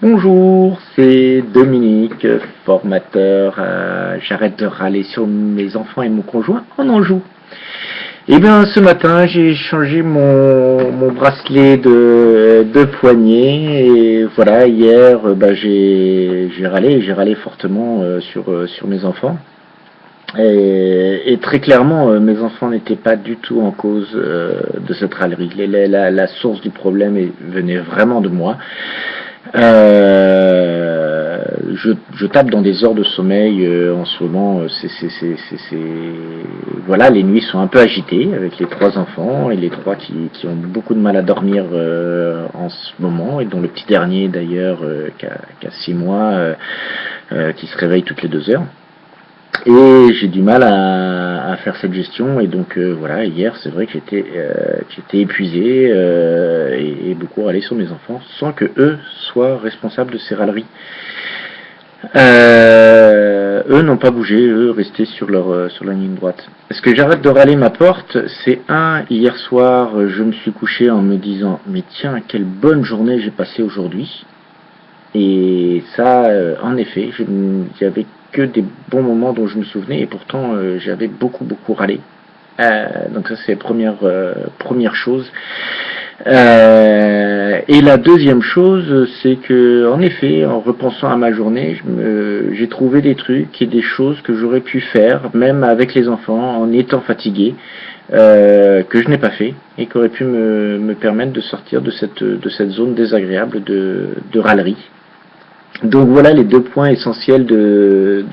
Bonjour, c'est Dominique, formateur. J'arrête de râler sur mes enfants et mon conjoint en Anjou. Eh bien, ce matin, j'ai changé mon bracelet de poignet et voilà, hier, j'ai râlé fortement sur mes enfants. Et très clairement, mes enfants n'étaient pas du tout en cause de cette râlerie. La source du problème venait vraiment de moi. Je tape dans des heures de sommeil en ce moment. Voilà, les nuits sont un peu agitées avec les trois enfants et les trois qui ont beaucoup de mal à dormir en ce moment et dont le petit dernier d'ailleurs qui a 6 mois qui se réveille toutes les 2 heures. Et j'ai du mal à faire cette gestion et donc voilà, hier c'est vrai que j'étais épuisé et beaucoup râlé sur mes enfants sans que eux soient responsables de ces râleries. Eux n'ont pas bougé, eux restaient sur la ligne droite. Est-ce que j'arrête de râler ma porte? C'est hier soir je me suis couché en me disant mais tiens quelle bonne journée j'ai passée aujourd'hui. Et ça, en effet, il n'y avait que des bons moments dont je me souvenais et pourtant j'avais beaucoup râlé. Donc ça c'est la première chose. Et la deuxième chose, c'est que en effet, en repensant à ma journée, j'ai trouvé des trucs et des choses que j'aurais pu faire, même avec les enfants, en étant fatigué, que je n'ai pas fait et qui auraient pu me permettre de sortir de cette zone désagréable de râlerie. Donc voilà les deux points essentiels de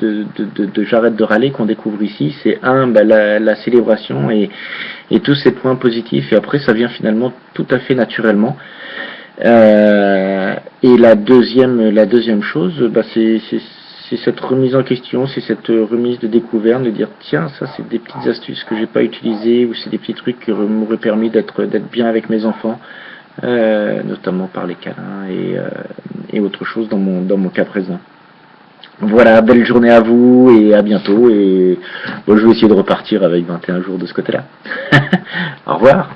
j'arrête de râler qu'on découvre ici. C'est la célébration et tous ces points positifs. Et après, ça vient finalement tout à fait naturellement. Et la deuxième chose, c'est cette remise en question, c'est cette remise de découverte, de dire tiens, ça c'est des petites astuces que j'ai pas utilisées ou c'est des petits trucs qui m'auraient permis d'être bien avec mes enfants. Notamment par les câlins et autre chose dans mon cas présent. Voilà, belle journée à vous et à bientôt. Et bon, je vais essayer de repartir avec 21 jours de ce côté-là. Au revoir.